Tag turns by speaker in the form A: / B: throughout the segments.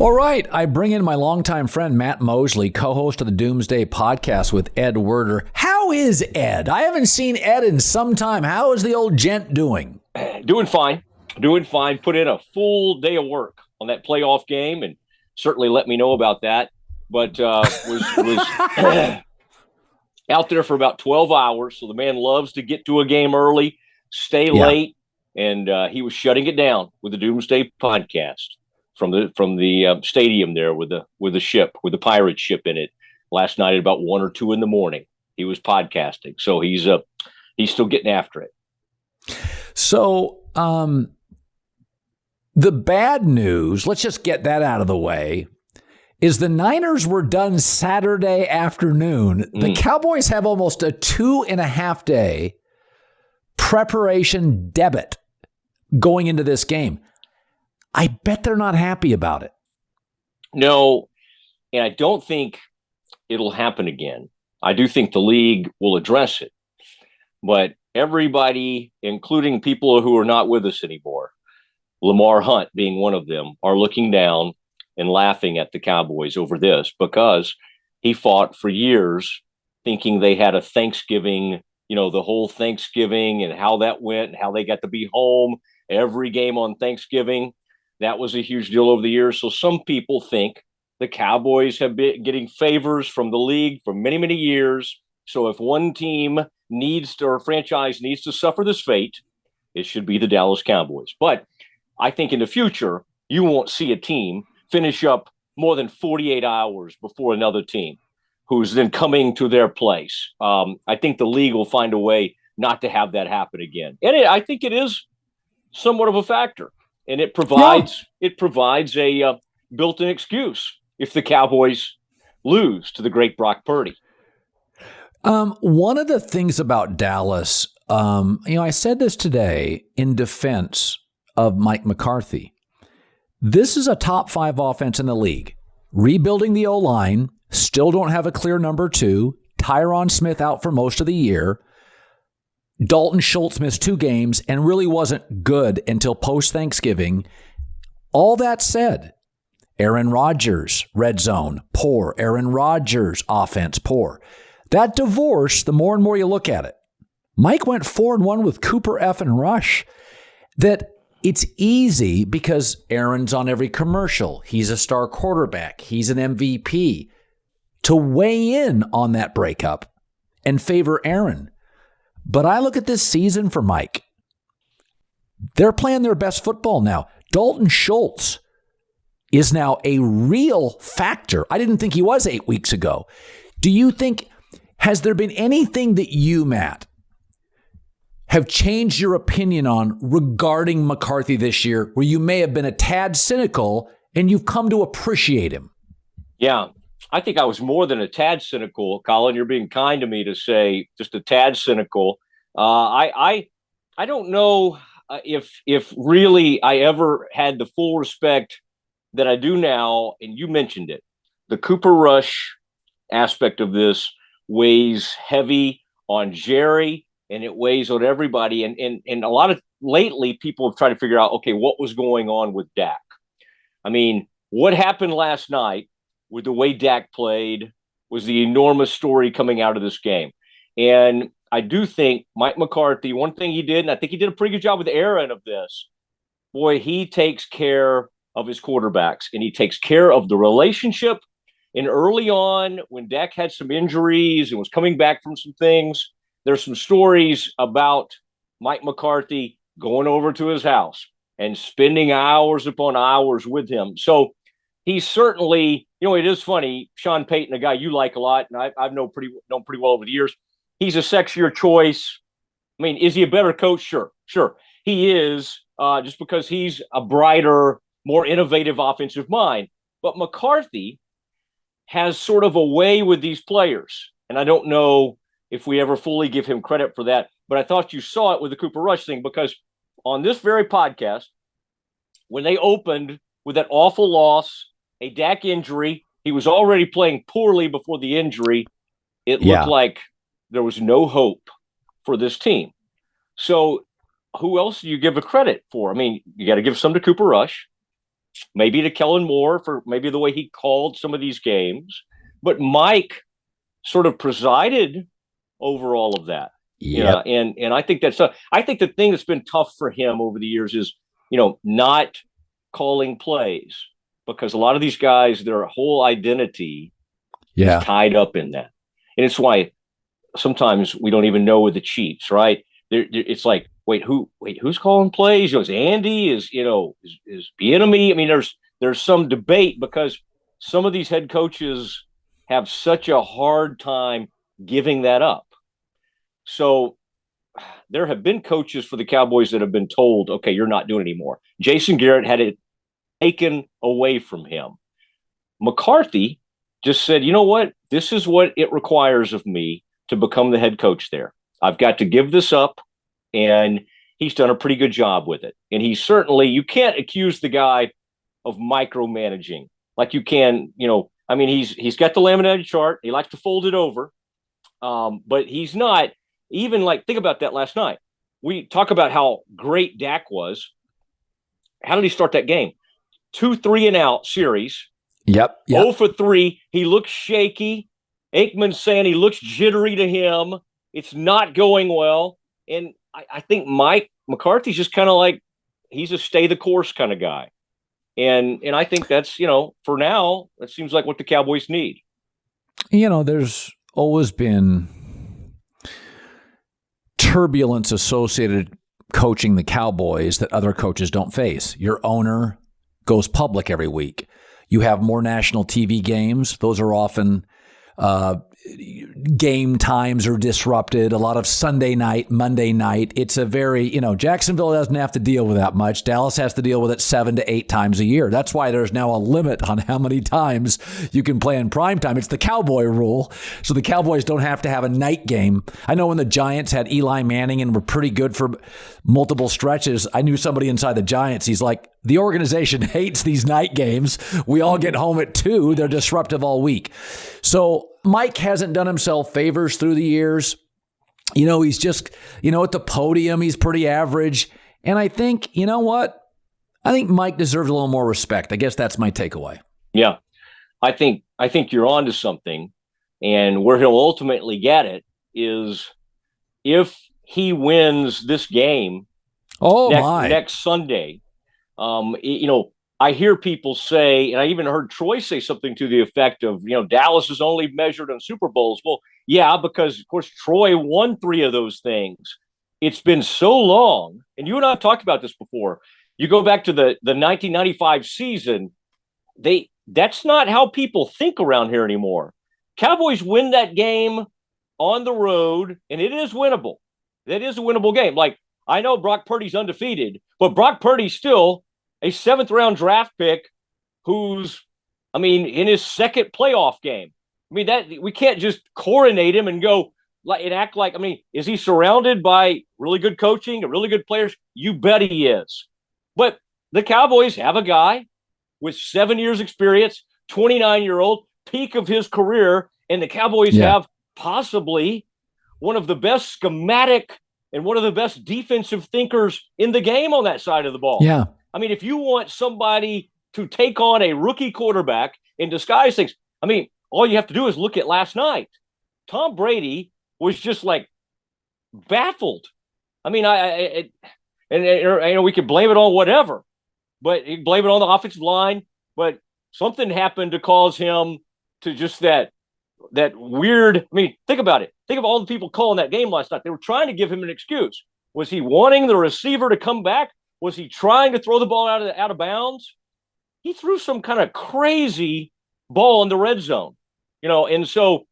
A: All right, I bring in my longtime friend, Matt Mosley, co-host of the Doomsday Podcast with Ed Werder. How is Ed? I haven't seen Ed in some time. How is the old gent doing?
B: Doing fine. Put in a full day of work on that playoff game, and certainly let me know about that. But was out there for about 12 hours, so the man loves to get to a game early, stay late, and he was shutting it down with the Doomsday Podcast from the stadium there with the pirate ship in it last night at about 1 or 2 in the morning. He was podcasting, so he's still getting after it.
A: So the bad news, let's just get that out of the way, is the Niners were done Saturday afternoon. The Cowboys have almost a 2.5 day preparation debit going into this game. I bet they're not happy about it.
B: No, and I don't think it'll happen again. I do think the league will address it. But everybody, including people who are not with us anymore, Lamar Hunt being one of them, are looking down and laughing at the Cowboys over this because he fought for years thinking they had a Thanksgiving, the whole Thanksgiving and how that went and how they got to be home every game on Thanksgiving. That was a huge deal over the years. So some people think the Cowboys have been getting favors from the league for many, many years. So if one team or a franchise needs to suffer this fate, it should be the Dallas Cowboys. But I think in the future, you won't see a team finish up more than 48 hours before another team who's then coming to their place. I think the league will find a way not to have that happen again. And I think it is somewhat of a factor. And it provides a built-in excuse if the Cowboys lose to the great Brock Purdy.
A: One of the things about Dallas, I said this today in defense of Mike McCarthy. This is a top 5 offense in the league. Rebuilding the O-line, still don't have a clear number 2. Tyron Smith out for most of the year. Dalton Schultz missed 2 games and really wasn't good until post-Thanksgiving. All that said, Aaron Rodgers, red zone, poor. Aaron Rodgers, offense, poor. That divorce, the more and more you look at it, Mike went 4-1 with Cooper F. and Rush. That it's easy because Aaron's on every commercial. He's a star quarterback. He's an MVP. To weigh in on that breakup and favor Aaron. But I look at this season for Mike. They're playing their best football now. Dalton Schultz is now a real factor. I didn't think he was 8 weeks ago. Do you think, has there been anything that you, Matt, have changed your opinion on regarding McCarthy this year where you may have been a tad cynical and you've come to appreciate him?
B: Yeah. I think I was more than a tad cynical, Colin. You're being kind to me to say just a tad cynical. I don't know if really I ever had the full respect that I do now. And you mentioned it. The Cooper Rush aspect of this weighs heavy on Jerry and it weighs on everybody. And a lot of lately people have tried to figure out, okay, what was going on with Dak? I mean, what happened last night with the way Dak played was the enormous story coming out of this game. And I do think Mike McCarthy, one thing he did, and I think he did a pretty good job with Aaron of this, boy, he takes care of his quarterbacks and he takes care of the relationship. And early on, when Dak had some injuries and was coming back from some things, there's some stories about Mike McCarthy going over to his house and spending hours upon hours with him. So he's certainly, it is funny. Sean Payton, a guy you like a lot, and I've known pretty well over the years. He's a sexier choice. I mean, is he a better coach? Sure. He is, just because he's a brighter, more innovative offensive mind. But McCarthy has sort of a way with these players, and I don't know if we ever fully give him credit for that. But I thought you saw it with the Cooper Rush thing, because on this very podcast, when they opened with that awful loss, a Dak injury, he was already playing poorly before the injury. It looked like there was no hope for this team. So who else do you give a credit for? I mean, you got to give some to Cooper Rush. maybe to Kellen Moore for maybe the way he called some of these games. But Mike sort of presided over all of that.
A: Yep.
B: And I think that's I think the thing that's been tough for him over the years is, not calling plays, because a lot of these guys, their whole identity is tied up in that. And it's why sometimes we don't even know the Chiefs, right? It's like, who's calling plays? Is Andy? Is Bieniemy? I mean, there's some debate because some of these head coaches have such a hard time giving that up. So there have been coaches for the Cowboys that have been told, okay, you're not doing it anymore. Jason Garrett had it taken away from him. McCarthy just said, you know what? This is what it requires of me to become the head coach there. I've got to give this up. And he's done a pretty good job with it. And he certainly, you can't accuse the guy of micromanaging like you can, he's got the laminated chart. He likes to fold it over. But he's not even think about that last night. We talk about how great Dak was. How did he start that game? 2 3-and-out series.
A: Yep.
B: 0 for 3. He looks shaky. Aikman's saying he looks jittery to him. It's not going well. And I think Mike McCarthy's just kind of he's a stay the course kind of guy. And I think that's, for now, that seems like what the Cowboys need.
A: There's always been turbulence associated coaching the Cowboys that other coaches don't face. Your owner goes public every week. You have more national TV games. Those are often game times are disrupted. A lot of Sunday night, Monday night. It's a very, Jacksonville doesn't have to deal with that much. Dallas has to deal with it 7 to 8 times a year. That's why there's now a limit on how many times you can play in primetime. It's the Cowboy rule. So the Cowboys don't have to have a night game. I know when the Giants had Eli Manning and were pretty good for multiple stretches, I knew somebody inside the Giants. He's like, the organization hates these night games. We all get home at 2. They're disruptive all week. So Mike hasn't done himself favors through the years. He's just, at the podium, he's pretty average. And I think, what? I think Mike deserves a little more respect. I guess that's my takeaway.
B: Yeah. I think you're onto something. And where he'll ultimately get it is if he wins this game next Sunday. I hear people say, and I even heard Troy say something to the effect of, Dallas is only measured on Super Bowls. Well, yeah, because, of course, Troy won 3 of those things. It's been so long, and you and I have talked about this before. You go back to the 1995 season, that's not how people think around here anymore. Cowboys win that game on the road, and it is winnable. That is a winnable game. I know Brock Purdy's undefeated, but Brock Purdy's still a 7th-round draft pick who's, in his second playoff game. That we can't just coronate him and go and act like, is he surrounded by really good coaching and really good players? You bet he is. But the Cowboys have a guy with 7 years experience, 29-year-old, peak of his career, and the Cowboys have possibly one of the best schematic and one of the best defensive thinkers in the game on that side of the ball.
A: Yeah.
B: If you want somebody to take on a rookie quarterback and disguise things, all you have to do is look at last night. Tom Brady was just baffled. We could blame it on whatever, but you blame it on the offensive line. But something happened to cause him to just that weird. Think about it. Think of all the people calling that game last night. They were trying to give him an excuse. Was he wanting the receiver to come back? Was he trying to throw the ball out of bounds? He threw some kind of crazy ball in the red zone, and so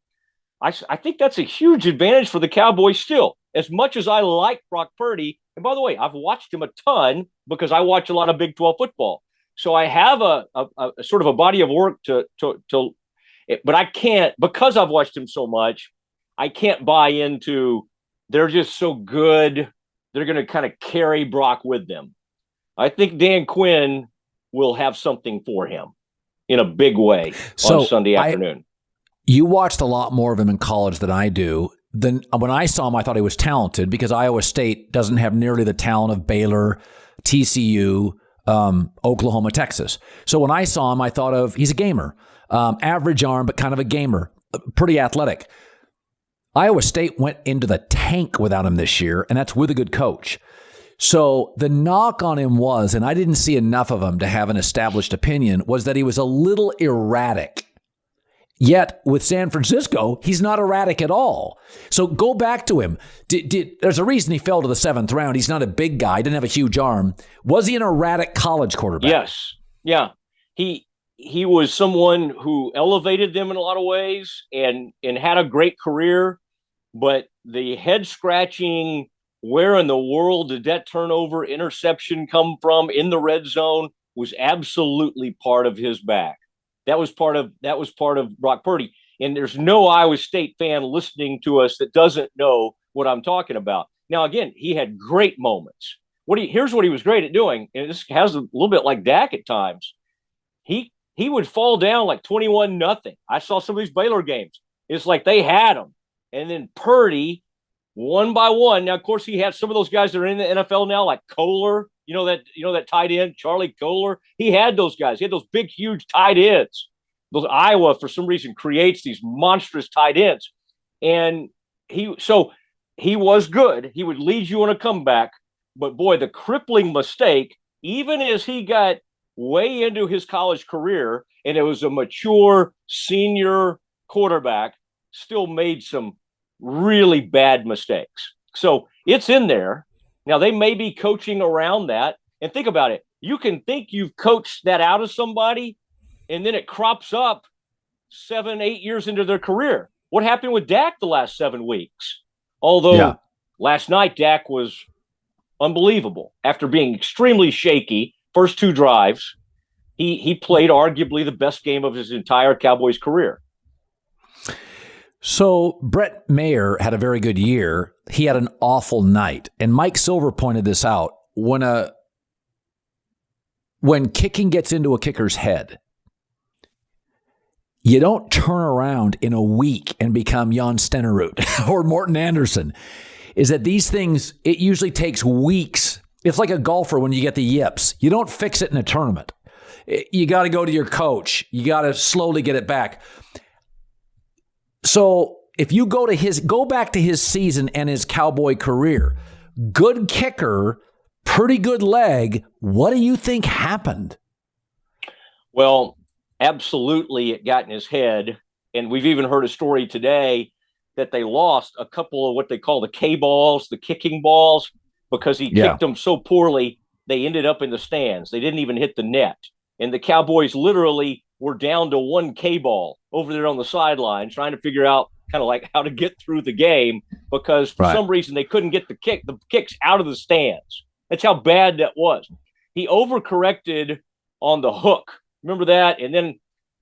B: I think that's a huge advantage for the Cowboys still. As much as I like Brock Purdy, and by the way, I've watched him a ton because I watch a lot of Big 12 football. So I have a sort of a body of work but I can't, because I've watched him so much, I can't buy into they're just so good. They're going to kind of carry Brock with them. I think Dan Quinn will have something for him in a big way on Sunday afternoon.
A: You watched a lot more of him in college than I do. Then when I saw him, I thought he was talented because Iowa State doesn't have nearly the talent of Baylor, TCU, Oklahoma, Texas. So when I saw him, I thought of he's a gamer, average arm, but kind of a gamer, pretty athletic. Iowa State went into the tank without him this year, and that's with a good coach. So the knock on him was, and I didn't see enough of him to have an established opinion, was that he was a little erratic. Yet with San Francisco, he's not erratic at all. So go back to him. There's a reason he fell to the 7th round. He's not a big guy. Didn't have a huge arm. Was he an erratic college quarterback?
B: Yes. Yeah. He was someone who elevated them in a lot of ways and had a great career. But the head scratching, where in the world did that turnover interception come from in the red zone, was absolutely part of his back. That was part of Brock Purdy. And there's no Iowa State fan listening to us that doesn't know what I'm talking about. Now, again, he had great moments. Here's what he was great at doing, and this has a little bit like Dak at times. He would fall down like 21-0. I saw some of these Baylor games. It's like they had him. And then Purdy, one by one. Now, of course, he had some of those guys that are in the NFL now, like Kohler. You know that tight end, Charlie Kohler. He had those guys. He had those big, huge tight ends. Those Iowa, for some reason, creates these monstrous tight ends. And he was good. He would lead you on a comeback. But boy, the crippling mistake, even as he got way into his college career, and it was a mature senior quarterback, still made some really bad mistakes. So it's in there. Now, they may be coaching around that. And think about it. You can think you've coached that out of somebody, and then it crops up 7-8 years into their career. What happened with Dak the last 7 weeks? Although last night, Dak was unbelievable. After being extremely shaky, first 2 drives, he played arguably the best game of his entire Cowboys career.
A: So Brett Maher had a very good year. He had an awful night. And Mike Silver pointed this out. When kicking gets into a kicker's head, you don't turn around in a week and become Jan Stenerud or Morton Anderson. Is that these things, it usually takes weeks. It's like a golfer when you get the yips. You don't fix it in a tournament. You got to go to your coach. You got to slowly get it back. So if you go back to his season and his Cowboy career, good kicker, pretty good leg. What do you think happened?
B: Well, absolutely it got in his head. And we've even heard a story today that they lost a couple of what they call the K balls, the kicking balls, because he kicked them so poorly, they ended up in the stands. They didn't even hit the net. And the Cowboys literally were down to 1 K ball over there on the sideline, trying to figure out kind of like how to get through the game because for some reason they couldn't get the kicks out of the stands. That's how bad that was. He overcorrected on the hook. Remember that? And then,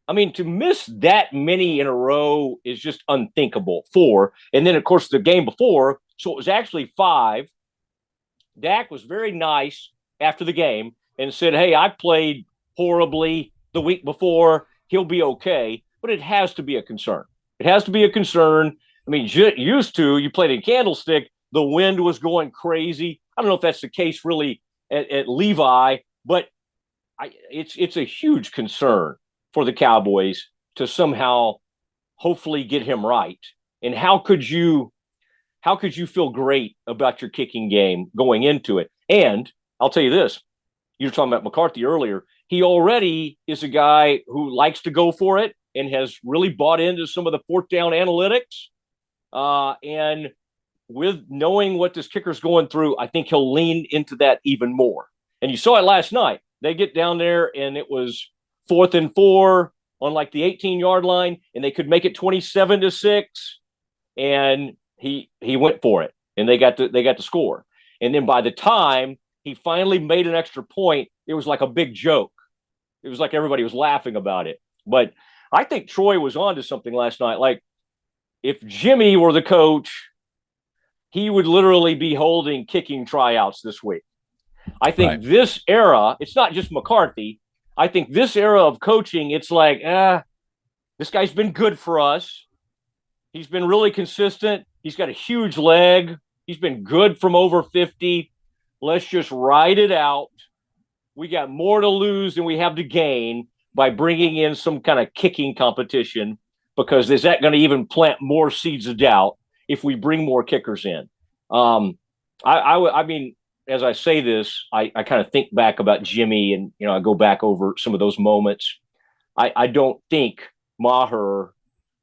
B: I mean, to miss that many in a row is just unthinkable. 4. And then, of course, the game before, so it was actually 5. Dak was very nice after the game and said, hey, I played horribly the week before. He'll be okay. But it has to be a concern. It has to be a concern. I mean, you played in Candlestick. The wind was going crazy. I don't know if that's the case really at Levi, but it's a huge concern for the Cowboys to somehow hopefully get him right. And how could you feel great about your kicking game going into it? And I'll tell you this, you were talking about McCarthy earlier. He already is a guy who likes to go for it and has really bought into some of the 4th down analytics. And with knowing what this kicker's going through, I think he'll lean into that even more. And you saw it last night. They get down there and it was 4th and 4 on like the 18-yard line, and they could make it 27-6. And he went for it, and they got the score. And then by the time he finally made an extra point, it was like a big joke. It was like everybody was laughing about it. But I think Troy was onto something last night. Like, if Jimmy were the coach, he would literally be holding kicking tryouts this week. I think this era, it's not just McCarthy. I think this era of coaching, it's like, this guy's been good for us. He's been really consistent. He's got a huge leg. He's been good from over 50. Let's just ride it out we got more to lose than we have to gain by bringing in some kind of kicking competition, because is that going to even plant more seeds of doubt if we bring more kickers in? I mean, as I say this, I kind of think back about Jimmy, and I go back over some of those moments. I don't think Maher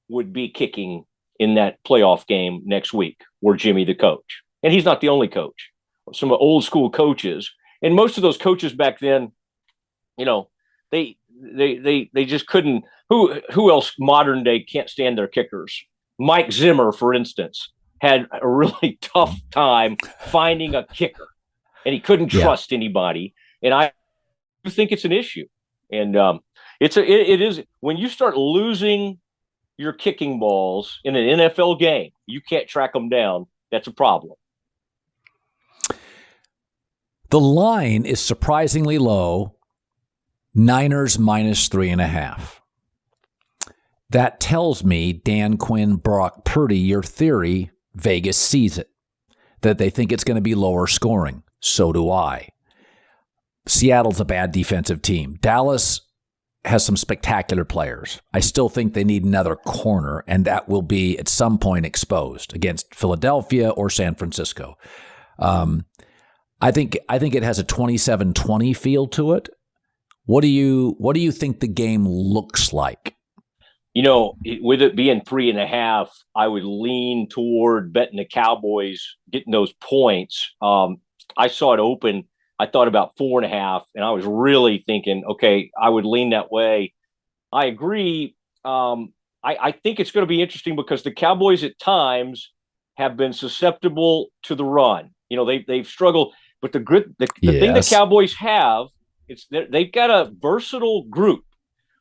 B: would be kicking in that playoff game next week were Jimmy the coach. And he's not the only coach. Some old school coaches, and most of those coaches back then, they just couldn't. Who else modern day can't stand their kickers? Mike Zimmer, for instance, had a really tough time finding a kicker, and he couldn't trust anybody. And I think it's an issue. And it is when you start losing your kicking balls in an NFL game, you can't track them down. That's a problem.
A: The line is surprisingly low, Niners -3.5. That tells me Dan Quinn, Brock Purdy, your theory, Vegas sees it, that they think it's going to be lower scoring. So do I. Seattle's a bad defensive team. Dallas has some spectacular players. I still think they need another corner, and that will be at some point exposed against Philadelphia or San Francisco. I think it has a 27-20 feel to it. What do you think the game looks like?
B: With it being 3.5, I would lean toward betting the Cowboys getting those points. I saw it open. I thought about 4.5, and I was really thinking, okay, I would lean that way. I agree. I think it's going to be interesting because the Cowboys at times have been susceptible to the run. They've struggled, but the thing the Cowboys have, they've got a versatile group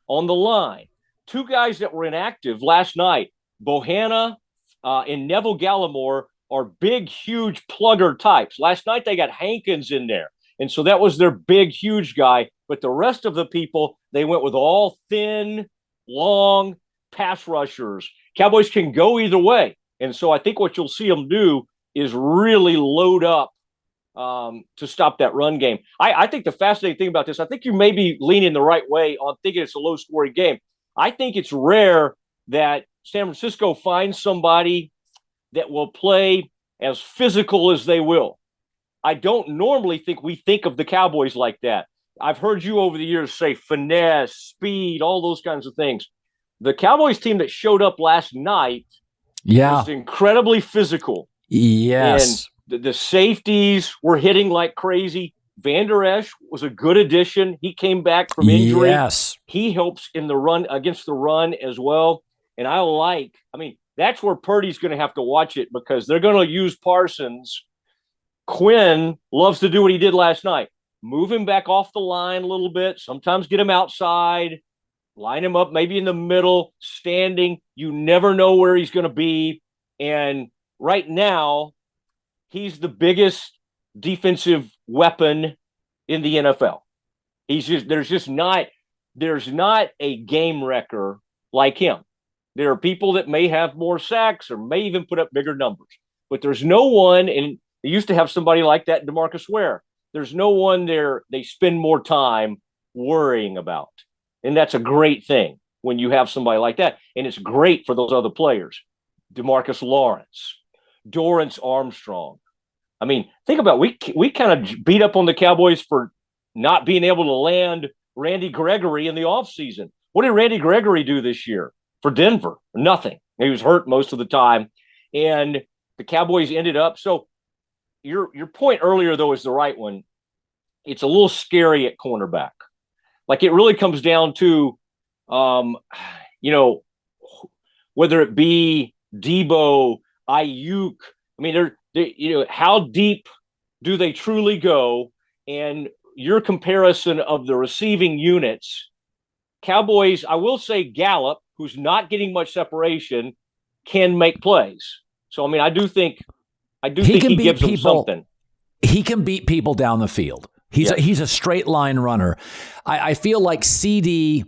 B: on the line. Two guys that were inactive last night, Bohanna and Neville Gallimore, are big, huge plugger types. Last night they got Hankins in there. And so that was their big, huge guy. But the rest of the people, they went with all thin, long pass rushers. Cowboys can go either way. And so I think what you'll see them do is really load up to stop that run game. I think the fascinating thing about this, I think you may be leaning the right way on thinking it's a low-scoring game. I think it's rare that San Francisco finds somebody that will play as physical as they will. I don't normally think we think of the Cowboys like that. I've heard you over the years say finesse, speed, all those kinds of things. The Cowboys team that showed up last night was incredibly physical.
A: Yes.
B: And the safeties were hitting like crazy. Van Der Esch was a good addition. He came back from injury.
A: Yes.
B: He helps in the run against the run as well. And that's where Purdy's going to have to watch it because they're going to use Parsons. Quinn loves to do what he did last night. Move him back off the line a little bit. Sometimes get him outside. Line him up maybe in the middle, standing. You never know where he's going to be. And right now, he's the biggest defensive weapon in the NFL. There's not a game wrecker like him. There are people that may have more sacks or may even put up bigger numbers, but there's no one, and they used to have somebody like that in DeMarcus Ware. There's no one there they spend more time worrying about. And that's a great thing when you have somebody like that. And it's great for those other players. DeMarcus Lawrence, Dorrance Armstrong. Think about it. We kind of beat up on the Cowboys for not being able to land Randy Gregory in the offseason. What did Randy Gregory do this year for Denver? Nothing. He was hurt most of the time. And the Cowboys ended up. So your point earlier, though, is the right one. It's a little scary at cornerback. Like it really comes down to, whether it be Debo, Ayuk. How deep do they truly go? And your comparison of the receiving units, Cowboys, I will say Gallup, who's not getting much separation, can make plays. So, I do think he gives them something.
A: He can beat people down the field. He's a straight line runner. I feel like CD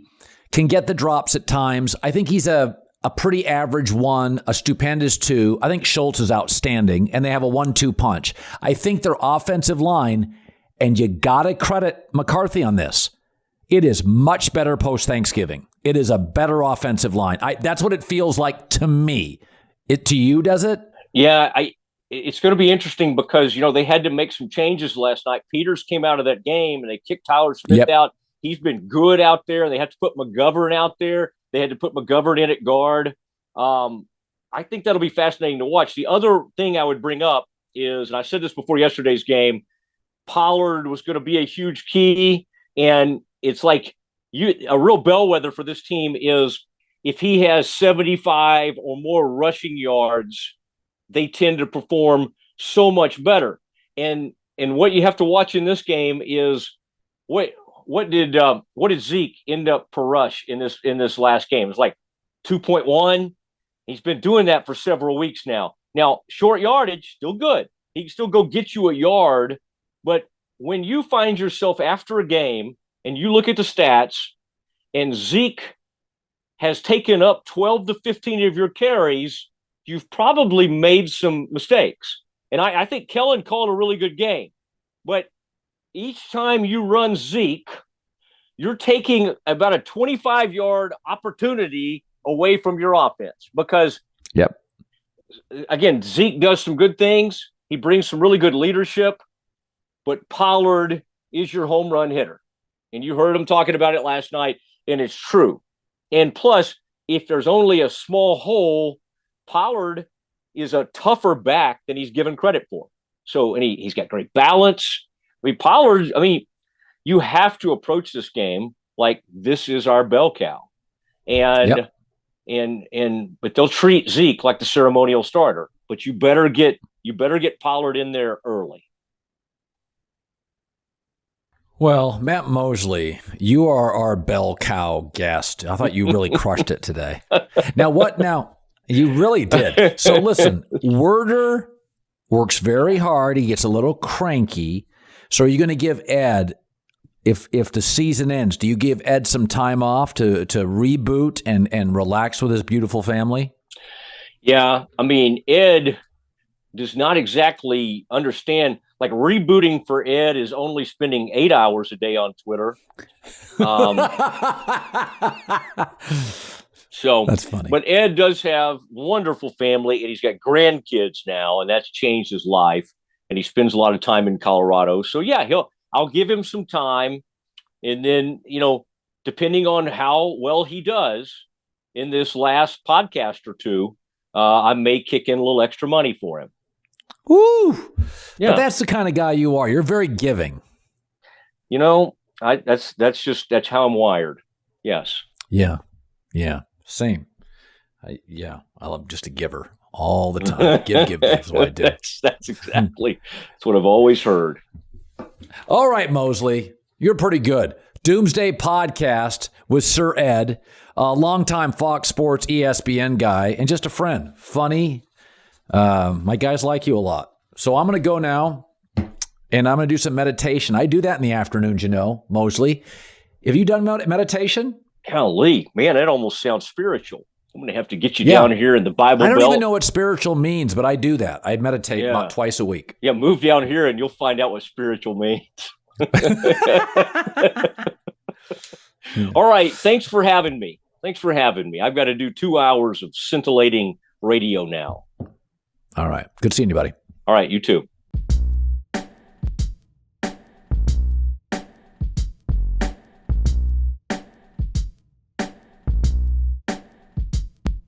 A: can get the drops at times. I think he's a pretty average 1, a stupendous 2. I think Schultz is outstanding, and they have a 1-2 punch. I think their offensive line, and you got to credit McCarthy on this. It is much better post-Thanksgiving. It is a better offensive line. That's what it feels like to me. To you, does it?
B: Yeah, it's going to be interesting because, they had to make some changes last night. Peters came out of that game and they kicked Tyler Smith out. He's been good out there. They had to put McGovern out there. They had to put McGovern in at guard. I think that'll be fascinating to watch. The other thing I would bring up is, and I said this before yesterday's game, Pollard was going to be a huge key. And it's like a real bellwether for this team is if he has 75 or more rushing yards, they tend to perform so much better. And what you have to watch in this game is what did Zeke end up per rush in this last game? It's like 2.1. He's been doing that for several weeks now. Now, short yardage, still good. He can still go get you a yard. But when you find yourself after a game and you look at the stats and Zeke has taken up 12 to 15 of your carries, you've probably made some mistakes. And I think Kellen called a really good game. But each time you run Zeke, you're taking about a 25-yard opportunity away from your offense because, again, Zeke does some good things. He brings some really good leadership, but Pollard is your home run hitter. And you heard him talking about it last night, and it's true. And plus, if there's only a small hole, Pollard is a tougher back than he's given credit for. So, and he's got great balance. Pollard, you have to approach this game like this is our bell cow. And but they'll treat Zeke like the ceremonial starter. But you better get Pollard in there early.
A: Well, Matt Mosley, you are our bell cow guest. I thought you really crushed it today. Now, you really did. So listen, Werder works very hard. He gets a little cranky. So are you going to give Ed, if the season ends, do you give Ed some time off to reboot and relax with his beautiful family?
B: Yeah. Ed does not exactly understand. Like rebooting for Ed is only spending 8 hours a day on Twitter. So
A: that's funny.
B: But Ed does have wonderful family, and he's got grandkids now, and that's changed his life. And he spends a lot of time in Colorado. So yeah, I'll give him some time, and then depending on how well he does in this last podcast or two, I may kick in a little extra money for him.
A: Woo!
B: Yeah.
A: But that's the kind of guy you are. You're very giving.
B: That's how I'm wired. Yes.
A: Yeah. Same. I love just a giver all the time. Give. That's what I do.
B: That's exactly. That's what I've always heard.
A: All right, Mosley, you're pretty good. Doomsday Podcast with Sir Ed, a longtime Fox Sports ESPN guy, and just a friend. Funny. My guys like you a lot. So I'm going to go now, and I'm going to do some meditation. I do that in the afternoons, Mosley. Have you done meditation?
B: Golly, man, that almost sounds spiritual. I'm going to have to get you down here in the Bible Belt.
A: I don't even know what spiritual means, but I do that. I meditate about twice a week.
B: Yeah, move down here and you'll find out what spiritual means. All right, thanks for having me. I've got to do 2 hours of scintillating radio now.
A: All right. Good seeing you, buddy.
B: All right, you too.